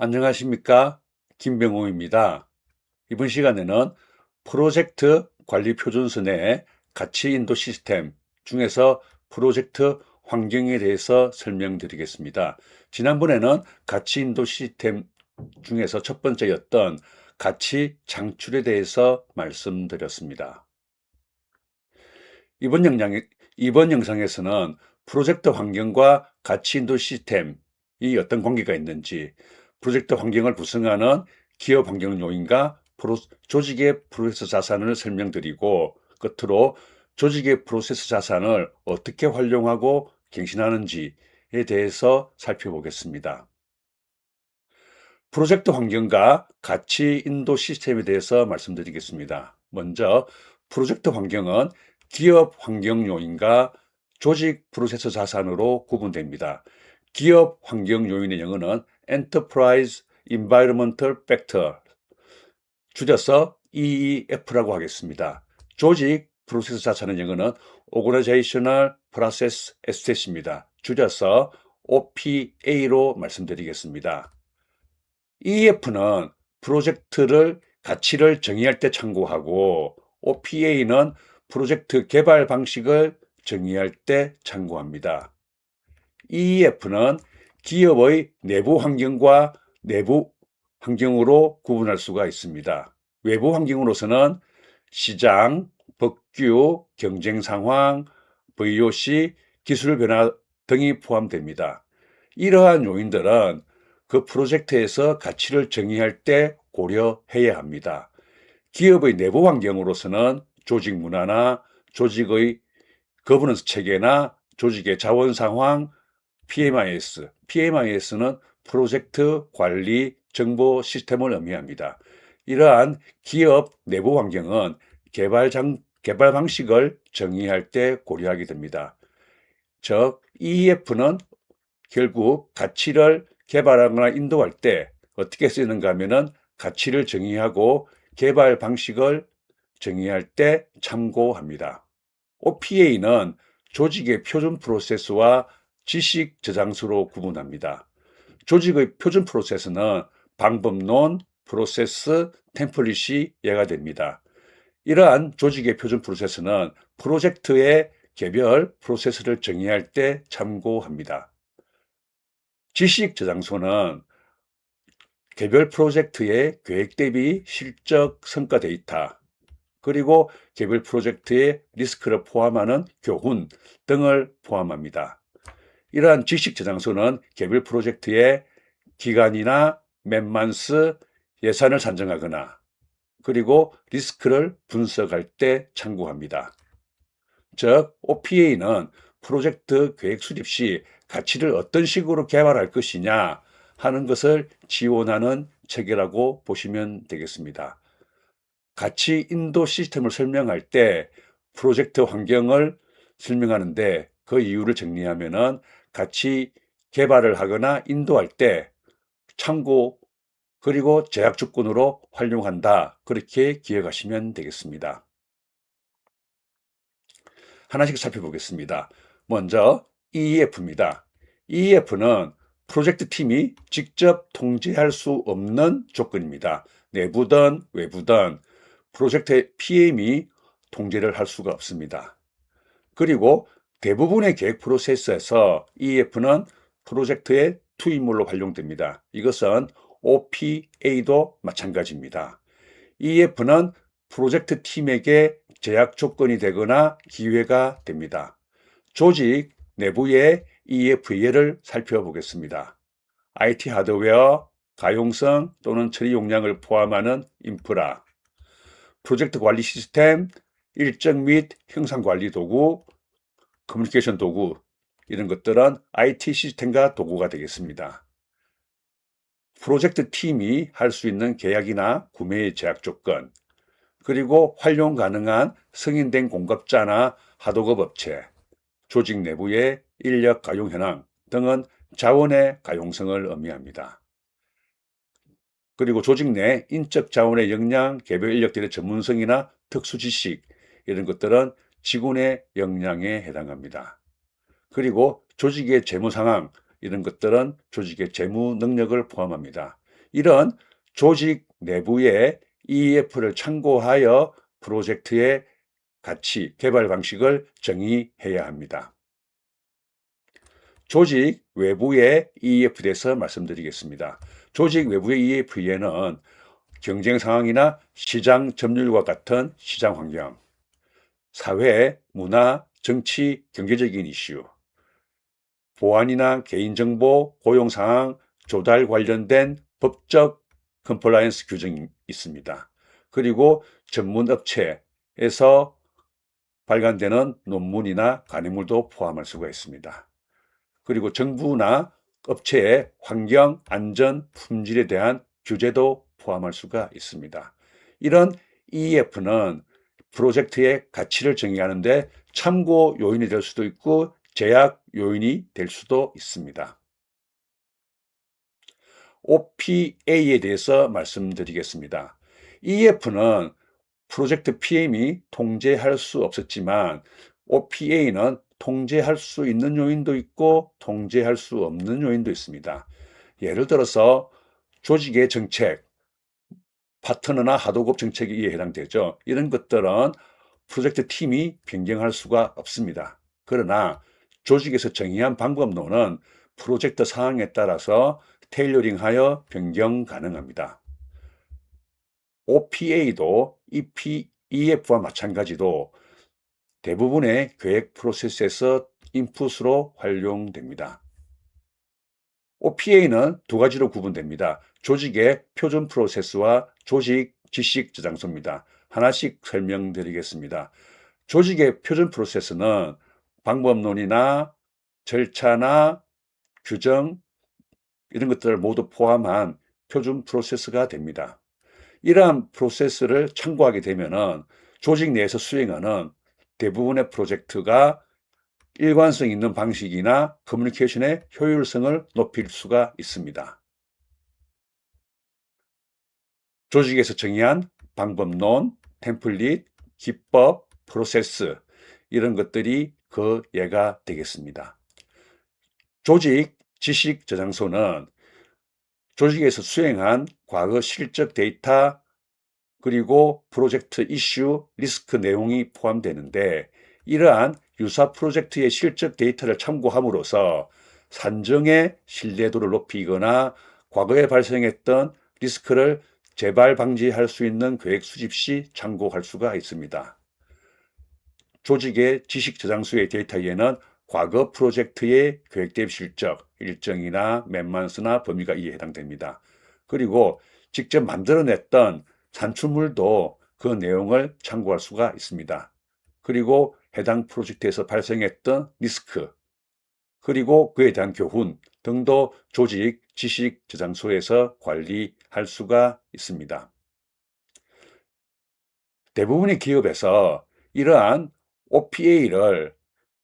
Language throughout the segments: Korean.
안녕하십니까? 김병호입니다. 이번 시간에는 프로젝트 관리 표준서 내 가치 인도 시스템 중에서 프로젝트 환경에 대해서 설명드리겠습니다. 지난번에는 가치 인도 시스템 중에서 첫 번째였던 가치 창출에 대해서 말씀드렸습니다. 이번 영상, 이번 영상에서는 프로젝트 환경과 가치 인도 시스템이 어떤 관계가 있는지, 프로젝트 환경을 구성하는 기업 환경 요인과 조직의 프로세스 자산을 설명드리고, 끝으로 조직의 프로세스 자산을 어떻게 활용하고 갱신하는지에 대해서 살펴보겠습니다. 프로젝트 환경과 가치 인도 시스템에 대해서 말씀드리겠습니다. 먼저 프로젝트 환경은 기업 환경 요인과 조직 프로세스 자산으로 구분됩니다. 기업 환경 요인의 영어는 Enterprise Environmental Factor, 줄여서 EEF라고 하겠습니다. 조직 프로세스 자산의 영어는 Organizational Process Asset입니다. 줄여서 OPA로 말씀드리겠습니다. EF는 프로젝트를 가치를 정의할 때 참고하고, OPA는 프로젝트 개발 방식을 정의할 때 참고합니다. EF는 기업의 내부 환경과 내부 환경으로 구분할 수가 있습니다. 외부 환경으로서는 시장, 법규, 경쟁 상황, VOC, 기술 변화 등이 포함됩니다. 이러한 요인들은 그 프로젝트에서 가치를 정의할 때 고려해야 합니다. 기업의 내부 환경으로서는 조직 문화나 조직의 거버넌스 체계나 조직의 자원 상황, PMIS는 프로젝트 관리 정보 시스템을 의미합니다. 이러한 기업 내부 환경은 개발 방식을 정의할 때 고려하게 됩니다. 즉, EF는 결국 가치를 개발하거나 인도할 때 어떻게 쓰이는가 하면은 가치를 정의하고 개발 방식을 정의할 때 참고합니다. OPA는 조직의 표준 프로세스와 지식 저장소로 구분합니다. 조직의 표준 프로세스는 방법론, 프로세스, 템플릿이 예가 됩니다. 이러한 조직의 표준 프로세스는 프로젝트의 개별 프로세스를 정의할 때 참고합니다. 지식 저장소는 개별 프로젝트의 계획 대비 실적 성과 데이터, 그리고 개별 프로젝트의 리스크를 포함하는 교훈 등을 포함합니다. 이러한 지식 저장소는 개별 프로젝트의 기간이나 맨만스 예산을 산정하거나 그리고 리스크를 분석할 때 참고합니다. 즉, OPA는 프로젝트 계획 수립 시 가치를 어떤 식으로 개발할 것이냐 하는 것을 지원하는 체계라고 보시면 되겠습니다. 가치 인도 시스템을 설명할 때 프로젝트 환경을 설명하는데 그 이유를 정리하면은 가치 개발을 하거나 인도할 때 참고 그리고 제약 조건으로 활용한다. 그렇게 기억하시면 되겠습니다. 하나씩 살펴보겠습니다. 먼저 EEF입니다. EEF는 프로젝트 팀이 직접 통제할 수 없는 조건입니다. 내부든 외부든 프로젝트의 PM이 통제를 할 수가 없습니다. 그리고 대부분의 계획 프로세스에서 EF는 프로젝트의 투입물로 활용됩니다. 이것은 OPA도 마찬가지입니다. EF는 프로젝트 팀에게 제약 조건이 되거나 기회가 됩니다. 조직 내부의 EF 예를 살펴보겠습니다. IT 하드웨어, 가용성 또는 처리 용량을 포함하는 인프라, 프로젝트 관리 시스템, 일정 및 형상 관리 도구, 커뮤니케이션 도구, 이런 것들은 IT 시스템과 도구가 되겠습니다. 프로젝트 팀이 할 수 있는 계약이나 구매의 제약 조건, 그리고 활용 가능한 승인된 공급자나 하도급 업체, 조직 내부의 인력 가용 현황 등은 자원의 가용성을 의미합니다. 그리고 조직 내 인적 자원의 역량, 개별 인력들의 전문성이나 특수 지식, 이런 것들은 직원의 역량에 해당합니다. 그리고 조직의 재무 상황, 이런 것들은 조직의 재무 능력을 포함합니다. 이런 조직 내부의 EF를 참고하여 프로젝트의 가치, 개발 방식을 정의해야 합니다. 조직 외부의 EF에 대해서 말씀드리겠습니다. 조직 외부의 EF에는 경쟁 상황이나 시장 점유율과 같은 시장 환경, 사회, 문화, 정치, 경제적인 이슈, 보안이나 개인정보, 고용 상황, 조달 관련된 법적 컴플라이언스 규정이 있습니다. 그리고 전문 업체에서 발간되는 논문이나 간행물도 포함할 수가 있습니다. 그리고 정부나 업체의 환경, 안전, 품질에 대한 규제도 포함할 수가 있습니다. 이런 EF는 프로젝트의 가치를 정의하는데 참고 요인이 될 수도 있고 제약 요인이 될 수도 있습니다. OPA에 대해서 말씀드리겠습니다. EF는 프로젝트 PM이 통제할 수 없었지만 OPA는 통제할 수 있는 요인도 있고 통제할 수 없는 요인도 있습니다. 예를 들어서 조직의 정책, 파트너나 하도급 정책에 해당되죠. 이런 것들은 프로젝트 팀이 변경할 수가 없습니다. 그러나 조직에서 정의한 방법론은 프로젝트 상황에 따라서 테일러링하여 변경 가능합니다. OPA도 EF와 마찬가지로 대부분의 계획 프로세스에서 인풋으로 활용됩니다. OPA는 두 가지로 구분됩니다. 조직의 표준 프로세스와 조직 지식 저장소입니다. 하나씩 설명드리겠습니다. 조직의 표준 프로세스는 방법론이나 절차나 규정 이런 것들을 모두 포함한 표준 프로세스가 됩니다. 이러한 프로세스를 참고하게 되면 조직 내에서 수행하는 대부분의 프로젝트가 일관성 있는 방식이나 커뮤니케이션의 효율성을 높일 수가 있습니다. 조직에서 정의한 방법론, 템플릿, 기법, 프로세스 이런 것들이 그 예가 되겠습니다. 조직 지식 저장소는 조직에서 수행한 과거 실적 데이터 그리고 프로젝트 이슈, 리스크 내용이 포함되는데 이러한 유사 프로젝트의 실적 데이터를 참고함으로써 산정의 신뢰도를 높이거나 과거에 발생했던 리스크를 재발 방지할 수 있는 계획 수집 시 참고할 수가 있습니다. 조직의 지식 저장소의 데이터에는 과거 프로젝트의 계획 대비 실적, 일정이나 맨만스나 범위가 이에 해당됩니다. 그리고 직접 만들어냈던 산출물도 그 내용을 참고할 수가 있습니다. 그리고 해당 프로젝트에서 발생했던 리스크, 그리고 그에 대한 교훈 등도 조직 지식 저장소에서 관리할 수가 있습니다. 대부분의 기업에서 이러한 OPA를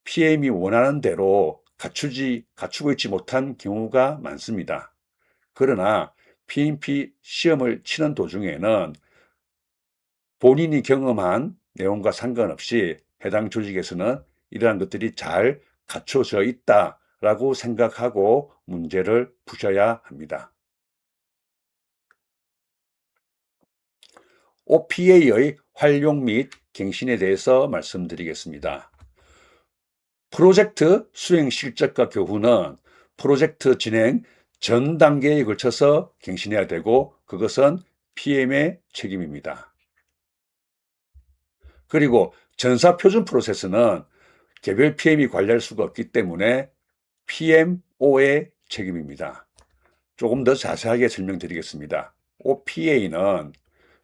PM이 원하는 대로 갖추고 있지 못한 경우가 많습니다. 그러나 PMP 시험을 치는 도중에는 본인이 경험한 내용과 상관없이 해당 조직에서는 이러한 것들이 잘 갖춰져 있다라고 생각하고 문제를 푸셔야 합니다. OPA의 활용 및 갱신에 대해서 말씀드리겠습니다. 프로젝트 수행 실적과 교훈은 프로젝트 진행 전 단계에 걸쳐서 갱신해야 되고 그것은 PM의 책임입니다. 그리고 전사 표준 프로세스는 개별 PM이 관리할 수가 없기 때문에 PMO의 책임입니다. 조금 더 자세하게 설명드리겠습니다. OPA는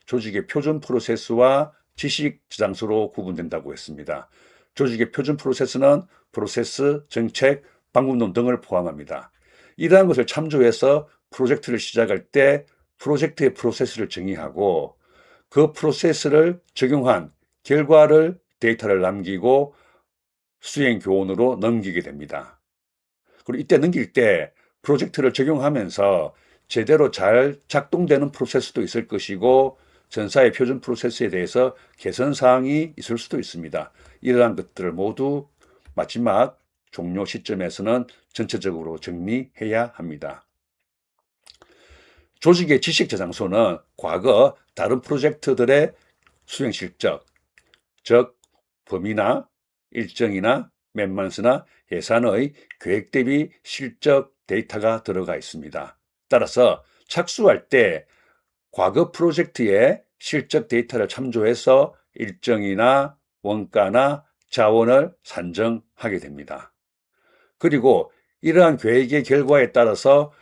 조직의 표준 프로세스와 지식 저장소로 구분된다고 했습니다. 조직의 표준 프로세스는 프로세스, 정책, 방법론 등을 포함합니다. 이러한 것을 참조해서 프로젝트를 시작할 때 프로젝트의 프로세스를 정의하고 그 프로세스를 적용한 결과를 데이터를 남기고 수행 교훈으로 넘기게 됩니다. 그리고 이때 넘길 때 프로젝트를 적용하면서 제대로 잘 작동되는 프로세스도 있을 것이고 전사의 표준 프로세스에 대해서 개선 사항이 있을 수도 있습니다. 이러한 것들을 모두 마지막 종료 시점에서는 전체적으로 정리해야 합니다. 조직의 지식 저장소는 과거 다른 프로젝트들의 수행 실적, 즉 범위나 일정이나 맨먼스나 예산의 계획 대비 실적 데이터가 들어가 있습니다. 따라서 착수할 때 과거 프로젝트의 실적 데이터를 참조해서 일정이나 원가나 자원을 산정하게 됩니다. 그리고 이러한 계획의 결과에 따라서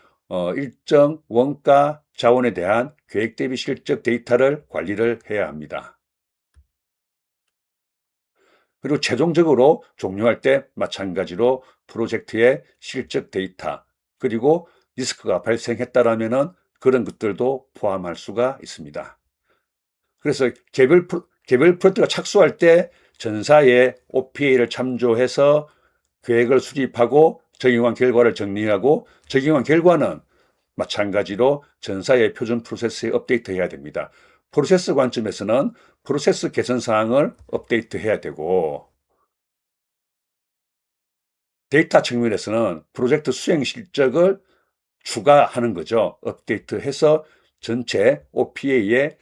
일정 원가 자원에 대한 계획 대비 실적 데이터를 관리를 해야 합니다. 그리고 최종적으로 종료할 때 마찬가지로 프로젝트의 실적 데이터, 그리고 리스크가 발생했다라면은 그런 것들도 포함할 수가 있습니다. 그래서 개별 프로젝트가 착수할 때 전사의 OPA를 참조해서 계획을 수립하고 적용한 결과를 정리하고, 적용한 결과는 마찬가지로 전사의 표준 프로세스에 업데이트해야 됩니다. 프로세스 관점에서는 프로세스 개선 사항을 업데이트해야 되고, 데이터 측면에서는 프로젝트 수행 실적을 추가하는 거죠. 업데이트해서 전체 OPA의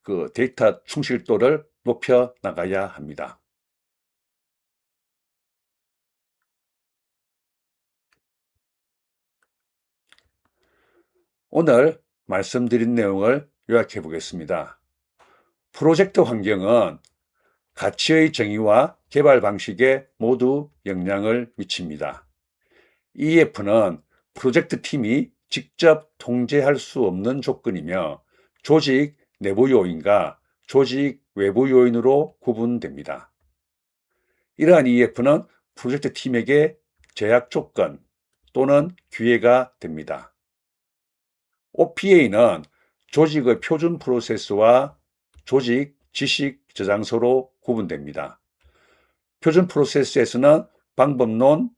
그 데이터 충실도를 높여 나가야 합니다. 오늘 말씀드린 내용을 요약해 보겠습니다. 프로젝트 환경은 가치의 정의와 개발 방식에 모두 영향을 미칩니다. EF는 프로젝트 팀이 직접 통제할 수 없는 조건이며 조직 내부 요인과 조직 외부 요인으로 구분됩니다. 이러한 EF는 프로젝트 팀에게 제약 조건 또는 기회가 됩니다. OPA는 조직의 표준 프로세스와 조직 지식 저장소로 구분됩니다. 표준 프로세스에서는 방법론,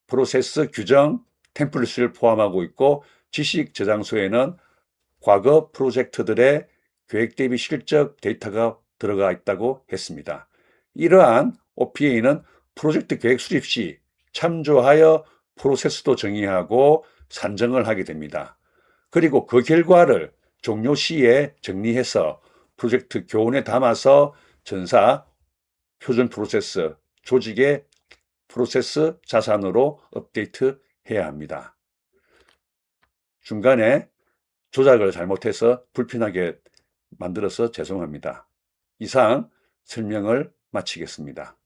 프로세스 규정, 템플릿을 포함하고 있고, 지식 저장소에는 과거 프로젝트들의 계획 대비 실적 데이터가 들어가 있다고 했습니다. 이러한 OPA는 프로젝트 계획 수립 시 참조하여 프로세스도 정의하고 산정을 하게 됩니다. 그리고 그 결과를 종료 시에 정리해서 프로젝트 교훈에 담아서 전사 표준 프로세스, 조직의 프로세스 자산으로 업데이트 해야 합니다. 중간에 조작을 잘못해서 불편하게 만들어서 죄송합니다. 이상 설명을 마치겠습니다.